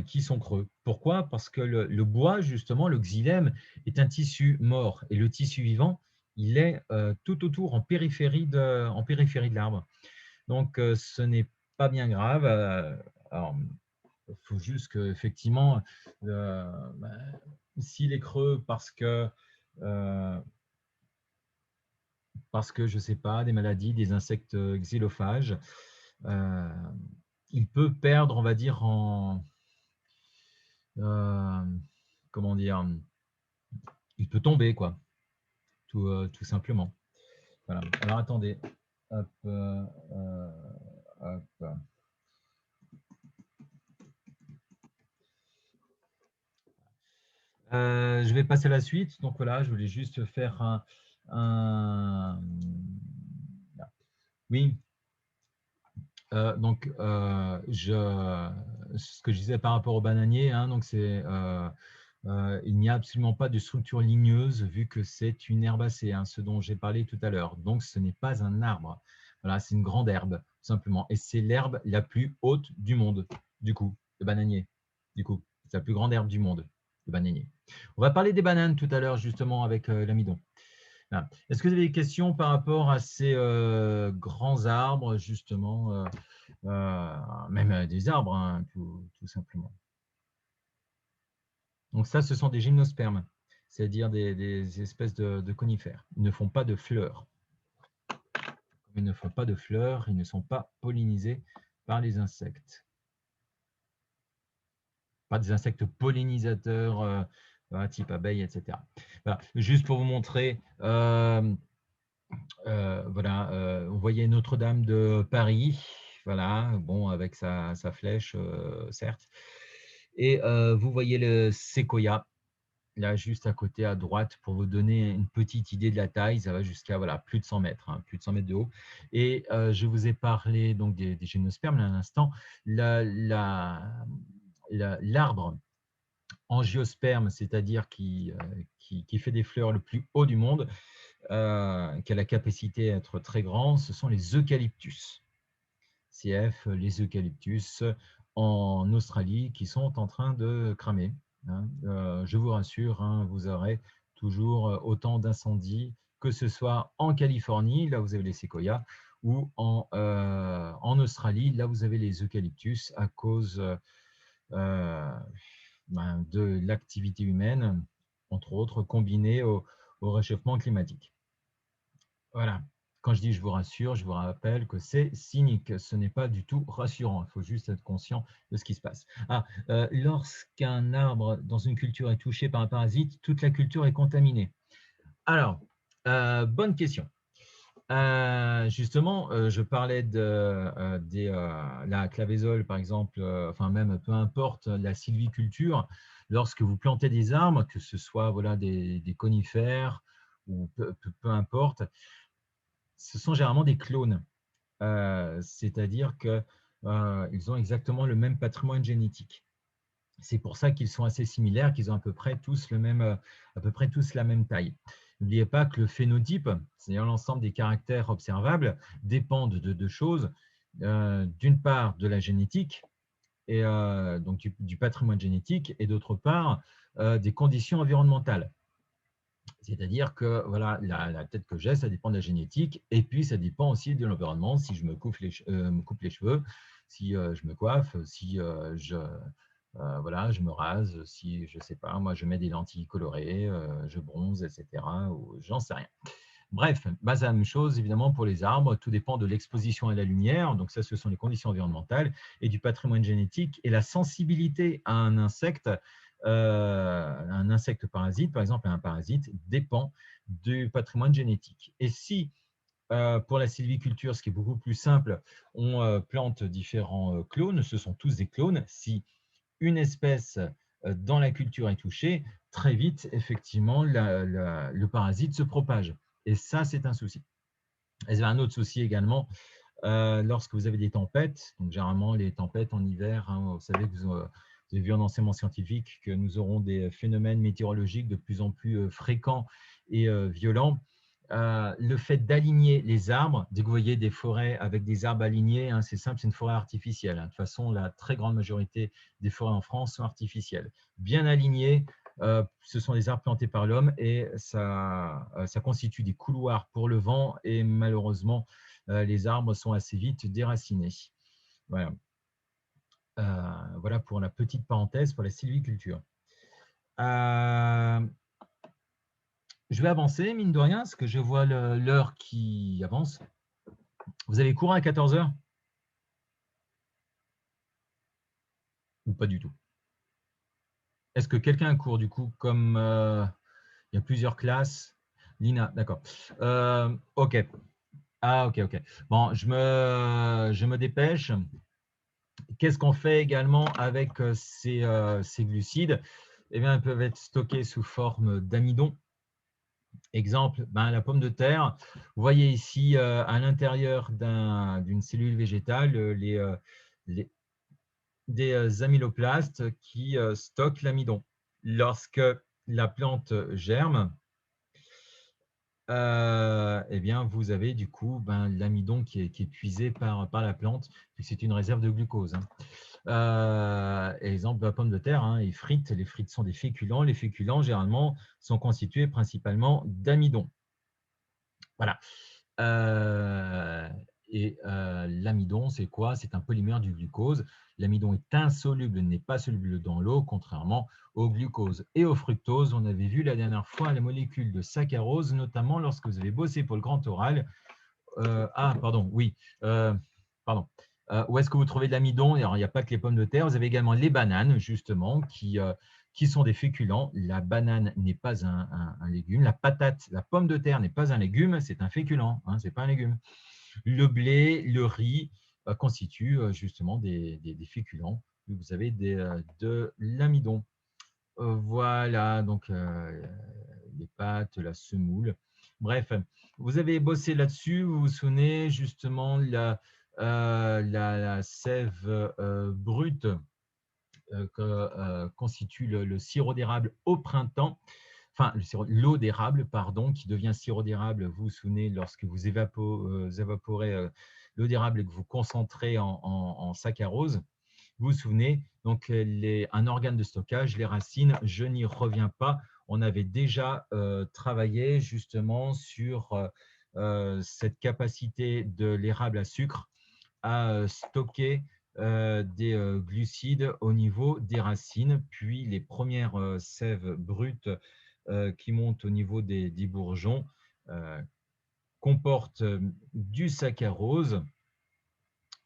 qui sont creux. Pourquoi? Parce que le bois, justement, le xylème, est un tissu mort. Et le tissu vivant, il est tout autour, en périphérie de l'arbre. Donc, ce n'est pas bien grave. Alors, il faut juste qu'effectivement, bah, s'il est creux euh, parce que, je ne sais pas, des maladies, des insectes xylophages, euh, il peut perdre, on va dire, euh, comment dire, il peut tomber, quoi, tout simplement. Voilà. Alors, attendez. Hop, hop. Je vais passer à la suite. Donc, voilà, je voulais juste faire Oui. Donc, ce que je disais par rapport au bananier, hein, donc il n'y a absolument pas de structure ligneuse vu que c'est une herbacée, hein, ce dont j'ai parlé tout à l'heure. Donc, ce n'est pas un arbre. Voilà, c'est une grande herbe, tout simplement. Et c'est l'herbe la plus haute du monde, du coup, le bananier. Du coup, c'est la plus grande herbe du monde, le bananier. On va parler des bananes tout à l'heure, justement, avec l'amidon. Voilà. Est-ce que vous avez des questions par rapport à ces grands arbres, justement, même des arbres, hein, tout simplement? Donc ça, ce sont des gymnospermes, c'est-à-dire des espèces de conifères. Ils ne font pas de fleurs. Comme ils ne font pas de fleurs, ils ne sont pas pollinisés par les insectes. Pas des insectes pollinisateurs, type abeilles, etc. Voilà. Juste pour vous montrer, voilà, vous voyez Notre-Dame de Paris, voilà, bon, avec sa flèche, certes. Et vous voyez le séquoia, là, juste à côté, à droite, pour vous donner une petite idée de la taille. Ça va jusqu'à voilà, plus de 100 mètres, hein, plus de 100 mètres de haut. Et je vous ai parlé donc des gymnospermes à l'instant. L'arbre angiosperme, c'est-à-dire qui fait des fleurs le plus haut du monde, qui a la capacité à être très grand, ce sont les eucalyptus. CF, les eucalyptus en Australie qui sont en train de cramer. Hein. Je vous rassure, hein, vous aurez toujours autant d'incendies, que ce soit en Californie, là vous avez les séquoias, ou en Australie, là vous avez les eucalyptus à cause de l'activité humaine, entre autres, combinée au réchauffement climatique. Voilà. Quand je dis je vous rassure, je vous rappelle que c'est cynique. Ce n'est pas du tout rassurant. Il faut juste être conscient de ce qui se passe. Lorsqu'un arbre dans une culture est touché par un parasite, toute la culture est contaminée. Alors, bonne question. Justement, je parlais de la clavésole, par exemple, enfin même peu importe, la sylviculture. Lorsque vous plantez des arbres, que ce soit voilà, des conifères ou peu importe, ce sont généralement des clones, c'est-à-dire qu'ils ont exactement le même patrimoine génétique. C'est pour ça qu'ils sont assez similaires, qu'ils ont à peu près tous la même taille. N'oubliez pas que le phénotype, c'est-à-dire l'ensemble des caractères observables, dépendent de deux choses. D'une part, de la génétique, et donc du patrimoine génétique, et d'autre part, des conditions environnementales. C'est-à-dire que voilà, la tête que j'ai, ça dépend de la génétique, et puis ça dépend aussi de l'environnement, si je me coupe les cheveux, si je me coiffe, si voilà, je me rase, si je ne sais pas, moi je mets des lentilles colorées, je bronze, etc. Ou j'en sais rien. Bref, bah, c'est la même chose évidemment pour les arbres, tout dépend de l'exposition à la lumière, donc ça ce sont les conditions environnementales, et du patrimoine génétique, et la sensibilité à un insecte parasite, par exemple un parasite, dépend du patrimoine génétique. Et si, pour la sylviculture, ce qui est beaucoup plus simple, on plante différents clones, ce sont tous des clones, si une espèce dans la culture est touchée, très vite, effectivement, le parasite se propage. Et ça, c'est un souci. Et c'est un autre souci également, lorsque vous avez des tempêtes, donc généralement les tempêtes en hiver, hein, vous savez que vous avez vu en enseignement scientifique que nous aurons des phénomènes météorologiques de plus en plus fréquents et violents. Le fait d'aligner les arbres, dès que vous voyez des forêts avec des arbres alignés, hein, c'est simple, c'est une forêt artificielle. Hein. De toute façon, la très grande majorité des forêts en France sont artificielles. Bien alignées, ce sont des arbres plantés par l'homme et ça constitue des couloirs pour le vent et malheureusement, les arbres sont assez vite déracinés. Voilà. Voilà pour la petite parenthèse pour la sylviculture. Je vais avancer, mine de rien, parce que je vois l'heure qui avance. Vous avez cours à 14 h? Ou pas du tout? Est-ce que quelqu'un a cours du coup, comme il y a plusieurs classes? Lina, d'accord. Ok. Ah, ok, ok. Bon, je me dépêche. Qu'est-ce qu'on fait également avec ces glucides? Eh bien, ils peuvent être stockés sous forme d'amidon. Exemple, ben, la pomme de terre. Vous voyez ici à l'intérieur d'une cellule végétale les- des amyloplastes qui stockent l'amidon. Lorsque la plante germe, eh bien, vous avez du coup ben, l'amidon qui est puisé par la plante, puisque c'est une réserve de glucose. Hein. Exemple, la pomme de terre, hein, et frites. Les frites sont des féculents. Les féculents, généralement, sont constitués principalement d'amidon. Voilà. Euh, l'amidon, c'est quoi? C'est un polymère du glucose. L'amidon est insoluble, n'est pas soluble dans l'eau, contrairement au glucose et au fructose. On avait vu la dernière fois la molécule de saccharose, notamment lorsque vous avez bossé pour le grand oral. Pardon, oui. Pardon. Où est-ce que vous trouvez de l'amidon? Alors, il n'y a pas que les pommes de terre. Vous avez également les bananes, justement, qui sont des féculents. La banane n'est pas un légume. La patate, la pomme de terre n'est pas un légume, c'est un féculent, hein, ce n'est pas un légume. Le blé, le riz constituent justement des féculents. Vous avez de l'amidon. Voilà, donc les pâtes, la semoule. Bref, vous avez bossé là-dessus, vous vous souvenez justement la sève brute que constitue le sirop d'érable au printemps, enfin l'eau d'érable, pardon, qui devient sirop d'érable, vous vous souvenez, lorsque vous évaporez l'eau d'érable et que vous concentrez en saccharose. Vous vous souvenez, donc un organe de stockage, les racines, je n'y reviens pas. On avait déjà travaillé justement sur cette capacité de l'érable à sucre à stocker des glucides au niveau des racines, puis les premières sèves brutes qui montent au niveau des bourgeons comportent du saccharose,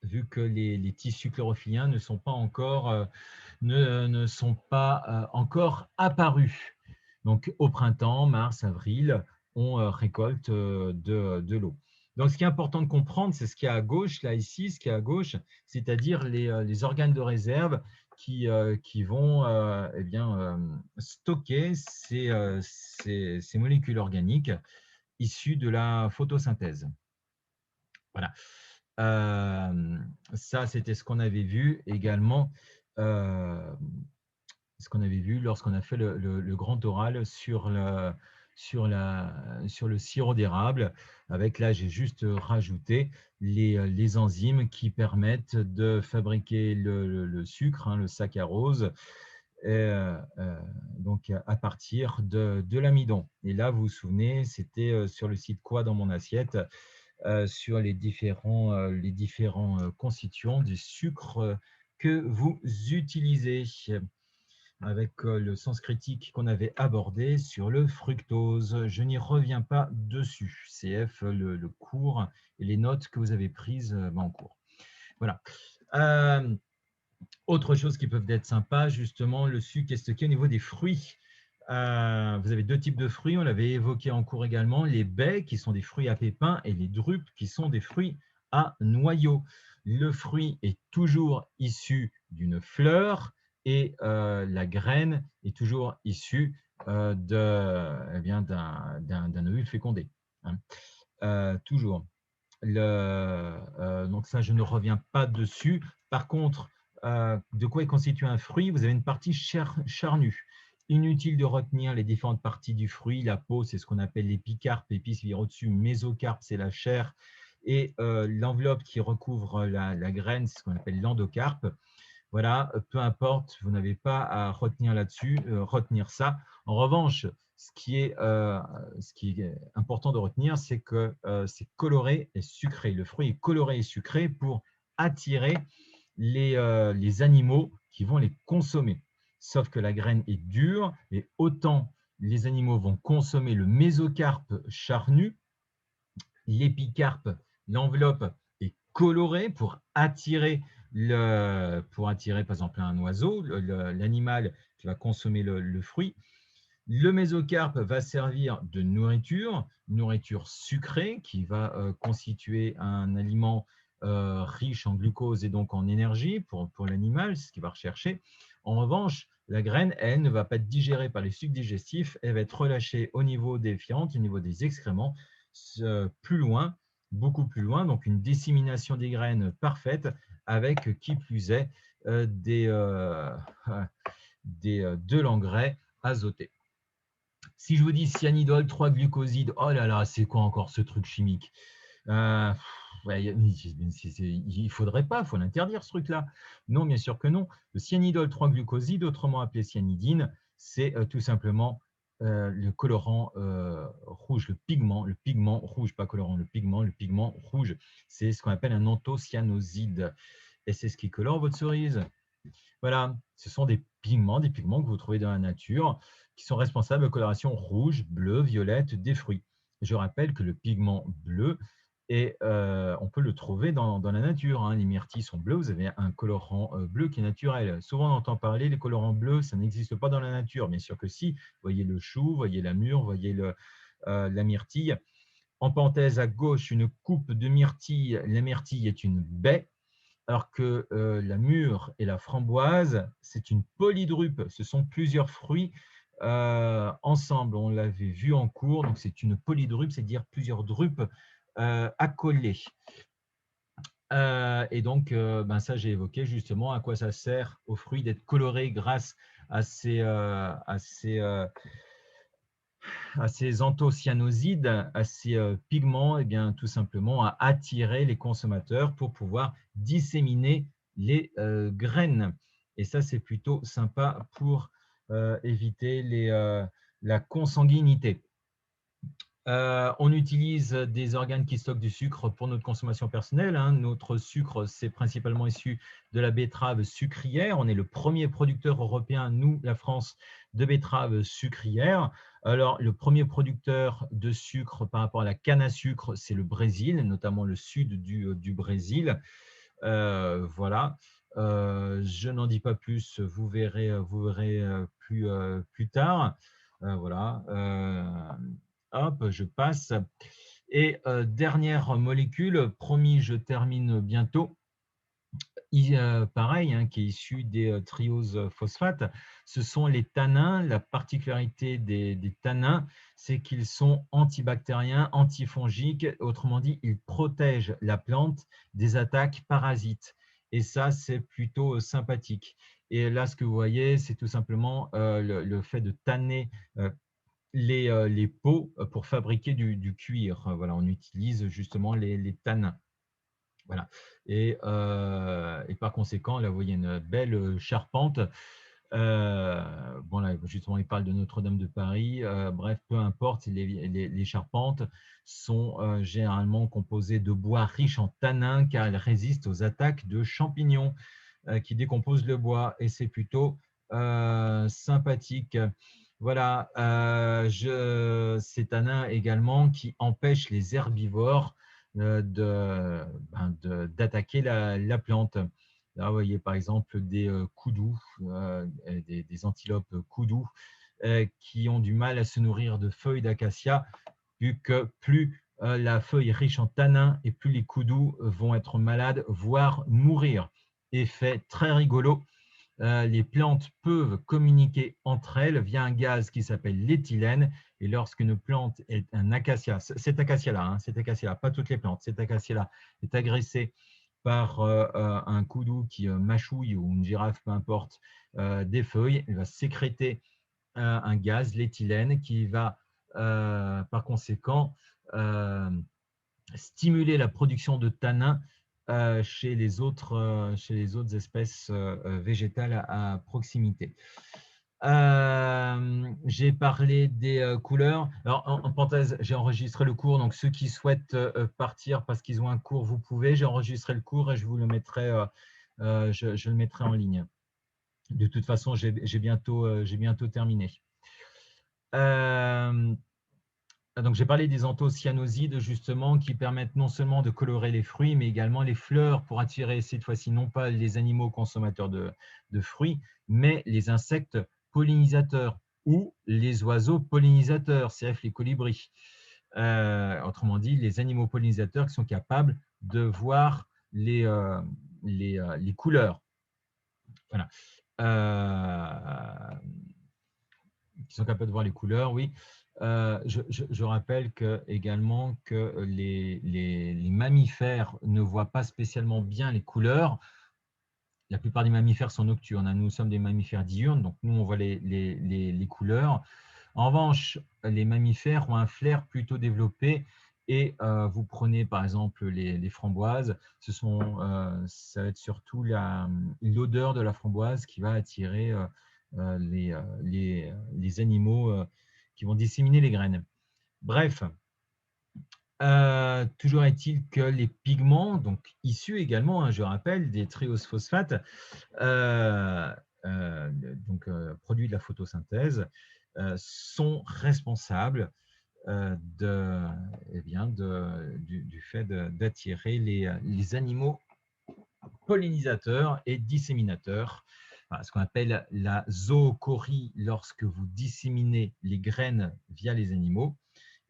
vu que les tissus chlorophylliens ne sont pas encore encore apparus. Donc, au printemps, mars, avril, on récolte de l'eau. Donc, ce qui est important de comprendre, c'est ce qu'il y a à gauche, là, ici, ce qu'il y a à gauche, c'est-à-dire les organes de réserve qui vont eh bien, stocker ces molécules organiques issues de la photosynthèse. Voilà. Ça, c'était ce qu'on avait vu également, ce qu'on avait vu lorsqu'on a fait le grand oral sur le sirop d'érable. Avec là, j'ai juste rajouté les enzymes qui permettent de fabriquer le sucre, hein, le saccharose, donc à partir de l'amidon. Et là, vous vous souvenez, c'était sur le site quoi dans mon assiette, sur les différents constituants du sucre que vous utilisez, avec le sens critique qu'on avait abordé sur le fructose. Je n'y reviens pas dessus. CF, le cours et les notes que vous avez prises en cours. Voilà. Autre chose qui peuvent être sympas, justement, le sucre est stocké au niveau des fruits. Vous avez deux types de fruits, on l'avait évoqué en cours également, les baies qui sont des fruits à pépins et les drupes qui sont des fruits à noyaux. Le fruit est toujours issu d'une fleur et la graine est toujours issue d'un ovule fécondé. Hein. Toujours. Donc ça, je ne reviens pas dessus. Par contre, de quoi est constitué un fruit? Vous avez une partie charnue. Inutile de retenir les différentes parties du fruit. La peau, c'est ce qu'on appelle l'épicarpe, épice vire au-dessus, mésocarpe, c'est la chair, et l'enveloppe qui recouvre la graine, c'est ce qu'on appelle l'endocarpe. Voilà, peu importe, vous n'avez pas à retenir là-dessus, retenir ça. En revanche, ce qui est important de retenir, c'est que c'est coloré et sucré. Le fruit est coloré et sucré pour attirer les animaux qui vont les consommer. Sauf que la graine est dure et autant les animaux vont consommer le mésocarpe charnu, l'épicarpe, l'enveloppe est colorée pour attirer par exemple un oiseau, l'animal qui va consommer le fruit. Le mésocarpe va servir de nourriture sucrée qui va constituer un aliment riche en glucose et donc en énergie pour l'animal, c'est ce qu'il va rechercher. En revanche, La graine, elle, ne va pas être digérée par les sucs digestifs, elle va être relâchée au niveau des fientes, au niveau des excréments, plus loin, beaucoup plus loin, donc une dissémination des graines parfaite avec, qui plus est, de l'engrais azoté. Si je vous dis cyanidol, 3-glucoside, oh là là, c'est quoi encore ce truc chimique? Ouais, il ne faudrait pas, il faut l'interdire ce truc-là. Non, bien sûr que non. Le cyanidol 3-glucoside, autrement appelé cyanidine, c'est tout simplement le colorant rouge, le pigment rouge, pas colorant, le pigment rouge. C'est ce qu'on appelle un anthocyanoside. Et c'est ce qui colore votre cerise. Voilà, ce sont des pigments que vous trouvez dans la nature, qui sont responsables de coloration rouge, bleue, violette des fruits. Je rappelle que le pigment bleu, on peut le trouver dans la nature, hein. Les myrtilles sont bleues, vous avez un colorant bleu qui est naturel. Souvent, on entend parler, les colorants bleus, ça n'existe pas dans la nature. Bien sûr que si, vous voyez le chou, vous voyez la mûre, vous voyez la myrtille. En parenthèse, à gauche, une coupe de myrtille. La myrtille est une baie, alors que la mûre et la framboise, c'est une polydrupe. Ce sont plusieurs fruits ensemble. On l'avait vu en cours, donc c'est une polydrupe, c'est-à-dire plusieurs drupes accolées. Et donc, ça, j'ai évoqué justement à quoi ça sert aux fruits d'être colorés grâce à ces anthocyanosides, à ces pigments, et bien, tout simplement à attirer les consommateurs pour pouvoir disséminer les graines. Et ça, c'est plutôt sympa pour éviter la consanguinité. On utilise des organes qui stockent du sucre pour notre consommation personnelle, hein. Notre sucre, c'est principalement issu de la betterave sucrière. On est le premier producteur européen, nous, la France, de betterave sucrière. Alors, le premier producteur de sucre par rapport à la canne à sucre, c'est le Brésil, notamment le sud du Brésil. Voilà. Je n'en dis pas plus, vous verrez plus tard. Voilà. Hop, je passe. Et dernière molécule, promis, je termine bientôt. Pareil, hein, qui est issu des trioses phosphates, ce sont les tannins. La particularité des tannins, c'est qu'ils sont antibactériens, antifongiques. Autrement dit, ils protègent la plante des attaques parasites. Et ça, c'est plutôt sympathique. Et là, ce que vous voyez, c'est tout simplement le fait de tanner les peaux pour fabriquer du cuir. Voilà, on utilise justement les tanins. Voilà. Et par conséquent, là, vous voyez une belle charpente. Bon, là, justement, il parle de Notre-Dame de Paris. Bref, peu importe, les charpentes sont généralement composées de bois riches en tanins car elles résistent aux attaques de champignons qui décomposent le bois. Et c'est plutôt sympathique. Voilà, ces tanins également qui empêchent les herbivores d'attaquer la plante. Là, vous voyez par exemple des koudous, des antilopes koudous qui ont du mal à se nourrir de feuilles d'acacia, vu que plus la feuille est riche en tanins et plus les koudous vont être malades, voire mourir. Effet très rigolo. Les plantes peuvent communiquer entre elles via un gaz qui s'appelle l'éthylène. Et lorsqu'une plante est un acacia, cet acacia-là, pas toutes les plantes, cet acacia-là est agressé par un koudou qui mâchouille ou une girafe, peu importe, des feuilles, il va sécréter un gaz, l'éthylène, qui va par conséquent stimuler la production de tanins chez les autres espèces végétales à proximité. J'ai parlé des couleurs. Alors, en parenthèse, j'ai enregistré le cours, donc ceux qui souhaitent partir parce qu'ils ont un cours, vous pouvez. J'ai enregistré le cours et je vous le mettrai, je le mettrai en ligne. De toute façon, j'ai bientôt terminé. Donc, j'ai parlé des anthocyanosides, justement, qui permettent non seulement de colorer les fruits, mais également les fleurs pour attirer, cette fois-ci, non pas les animaux consommateurs de fruits, mais les insectes pollinisateurs ou les oiseaux pollinisateurs, CF les colibris. Autrement dit, les animaux pollinisateurs qui sont capables de voir les couleurs. Voilà. qui sont capables de voir les couleurs, oui. Je rappelle également que les mammifères ne voient pas spécialement bien les couleurs. La plupart des mammifères sont nocturnes, hein. Nous sommes des mammifères diurnes, donc nous, on voit les couleurs. En revanche, les mammifères ont un flair plutôt développé et vous prenez par exemple les framboises, ça va être surtout l'odeur de la framboise qui va attirer les animaux qui vont disséminer les graines. Bref, toujours est-il que les pigments, donc issus également, hein, je rappelle, des trioses-phosphates, euh, produits de la photosynthèse, sont responsables du fait d'attirer les animaux pollinisateurs et disséminateurs, ce qu'on appelle la zoochorie lorsque vous disséminez les graines via les animaux,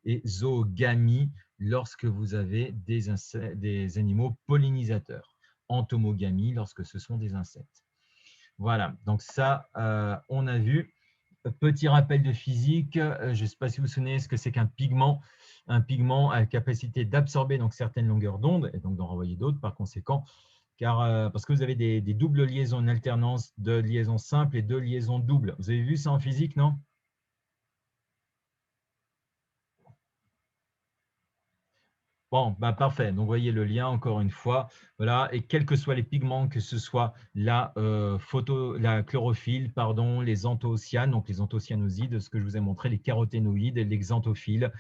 et zoogamie lorsque vous avez des animaux pollinisateurs, entomogamie lorsque ce sont des insectes. Voilà, donc ça, on a vu. Petit rappel de physique, je ne sais pas si vous vous souvenez ce que c'est qu'un pigment. Un pigment a la capacité d'absorber donc certaines longueurs d'onde et donc d'en renvoyer d'autres par conséquent, parce que vous avez des doubles liaisons, une alternance de liaisons simples et de liaisons doubles. Vous avez vu ça en physique, non? Bon, bah parfait. Donc, vous voyez le lien encore une fois. Voilà. Et quels que soient les pigments, que ce soit la chlorophylle, pardon, les anthocyanes, donc les anthocyanosides, ce que je vous ai montré, les caroténoïdes, les xanthophiles,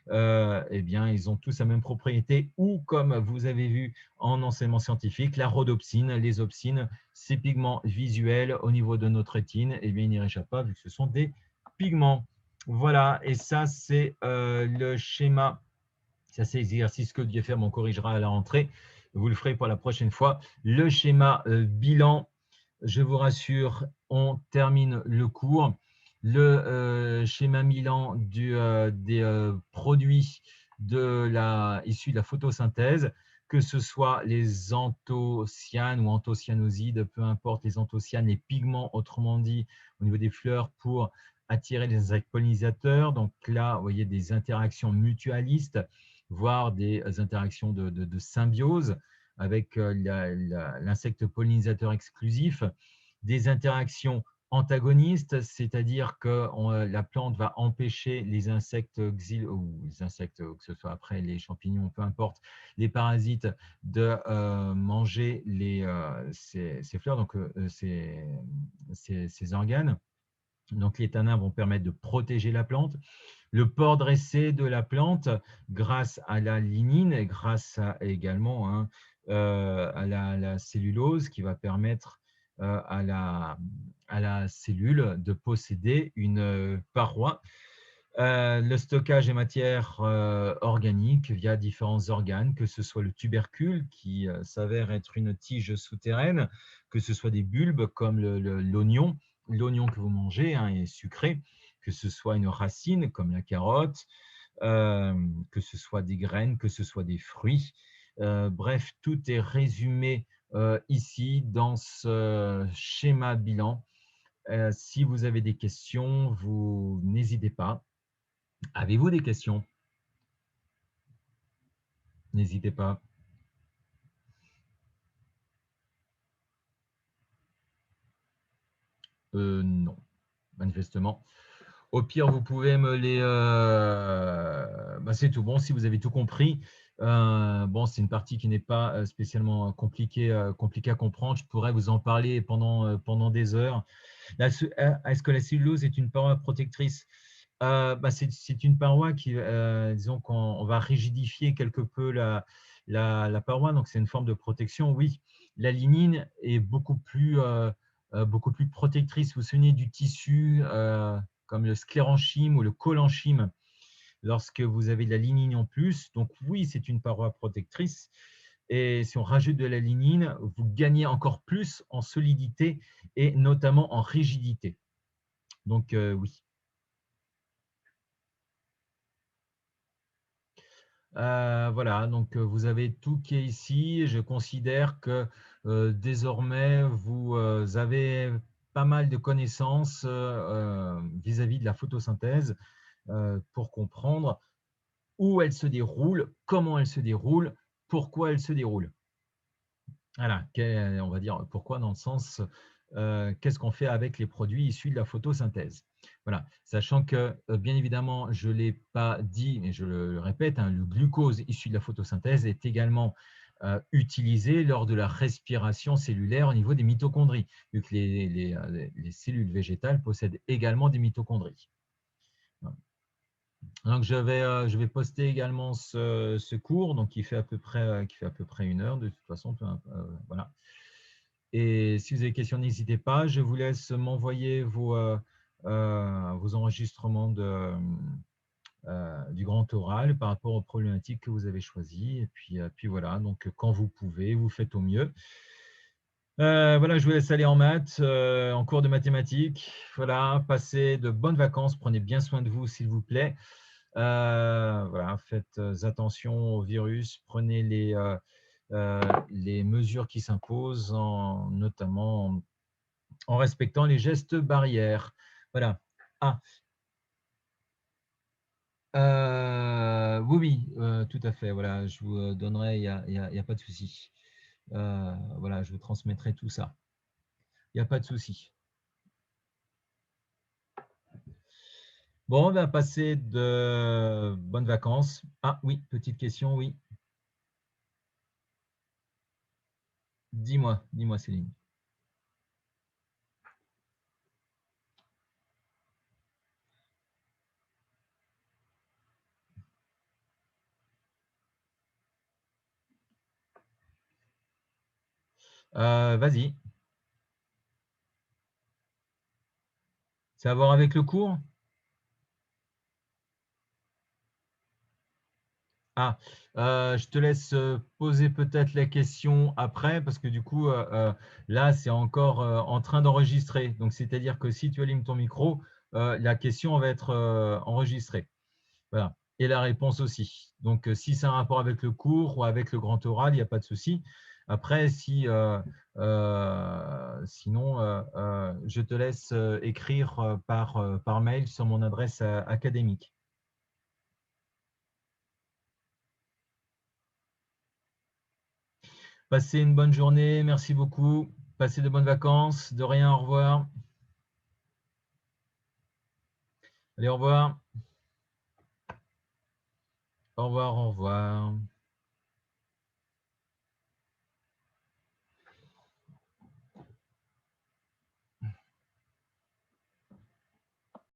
eh bien, ils ont tous la même propriété. Ou, comme vous avez vu en enseignement scientifique, la rhodopsine, les opsines, ces pigments visuels au niveau de notre rétine, eh bien, ils n'y réchappent pas vu que ce sont des pigments. Voilà. Et ça, c'est le schéma. Ça, c'est l'exercice que Dieu fait, on corrigera à la rentrée. Vous le ferez pour la prochaine fois. Le schéma bilan, je vous rassure, on termine le cours. Le schéma bilan des produits issus de la photosynthèse, que ce soit les anthocyanes ou anthocyanosides, peu importe, les anthocyanes, les pigments, autrement dit, au niveau des fleurs, pour attirer les insectes pollinisateurs. Donc là, vous voyez des interactions mutualistes, voire des interactions de symbiose avec l'insecte pollinisateur exclusif, des interactions antagonistes, c'est-à-dire que la plante va empêcher les insectes ou les insectes, que ce soit après les champignons, peu importe, les parasites, de manger ces fleurs, donc ces organes. Donc les tanins vont permettre de protéger la plante. Le port dressé de la plante, grâce à la lignine et grâce également, hein, à la cellulose, qui va permettre à la cellule de posséder une paroi. Le stockage des matières organiques via différents organes, que ce soit le tubercule qui s'avère être une tige souterraine, que ce soit des bulbes comme l'oignon. L'oignon que vous mangez, hein, est sucré, que ce soit une racine comme la carotte, que ce soit des graines, que ce soit des fruits. Bref, tout est résumé ici dans ce schéma bilan. Si vous avez des questions, vous n'hésitez pas. Avez-vous des questions? N'hésitez pas. Non, manifestement. Au pire, vous pouvez me les... c'est tout bon, si vous avez tout compris. Bon, c'est une partie qui n'est pas spécialement compliquée à comprendre. Je pourrais vous en parler pendant des heures. Est-ce que la cellulose est une paroi protectrice? C'est une paroi qui, disons qu'on va rigidifier quelque peu la paroi, donc c'est une forme de protection, oui. La lignine est beaucoup plus protectrice. Vous vous souvenez du tissu comme le sclérenchyme ou le cholenchyme, lorsque vous avez de la lignine en plus. Donc oui, c'est une paroi protectrice. Et si on rajoute de la lignine, vous gagnez encore plus en solidité et notamment en rigidité. Donc oui. Voilà, donc vous avez tout qui est ici. Je considère que désormais, vous avez pas mal de connaissances vis-à-vis de la photosynthèse pour comprendre où elle se déroule, comment elle se déroule, pourquoi elle se déroule. Voilà, on va dire pourquoi dans le sens qu'est-ce qu'on fait avec les produits issus de la photosynthèse. Voilà, sachant que bien évidemment, je ne l'ai pas dit, mais je le répète, hein, le glucose issu de la photosynthèse est également utilisé lors de la respiration cellulaire au niveau des mitochondries, vu que les cellules végétales possèdent également des mitochondries. Donc, je vais poster également ce cours, donc qui fait à peu près 1 heure de toute façon. Voilà. Et si vous avez des questions, n'hésitez pas. Je vous laisse m'envoyer vos enregistrements du grand oral par rapport aux problématiques que vous avez choisies. Et puis voilà, donc quand vous pouvez, vous faites au mieux. Voilà, je vous laisse aller en maths, en cours de mathématiques. Voilà, passez de bonnes vacances. Prenez bien soin de vous, s'il vous plaît. Voilà, faites attention au virus. Prenez les mesures qui s'imposent, notamment en respectant les gestes barrières. Voilà. Ah, oui, oui, tout à fait. Voilà, je vous donnerai, il y a pas de souci. Voilà, je vous transmettrai tout ça. Il n'y a pas de souci. Bon, on va passer de bonnes vacances. Ah oui, petite question, oui. Dis-moi, Céline. Vas-y. C'est à voir avec le cours? Ah, je te laisse poser peut-être la question après, parce que du coup, là, c'est encore en train d'enregistrer. Donc, c'est-à-dire que si tu allumes ton micro, la question va être enregistrée. Voilà. Et la réponse aussi. Donc, si c'est un rapport avec le cours ou avec le grand oral, il n'y a pas de souci. Après, sinon, je te laisse écrire par mail sur mon adresse académique. Passez une bonne journée, merci beaucoup. Passez de bonnes vacances. De rien, au revoir. Allez, au revoir. Au revoir, au revoir.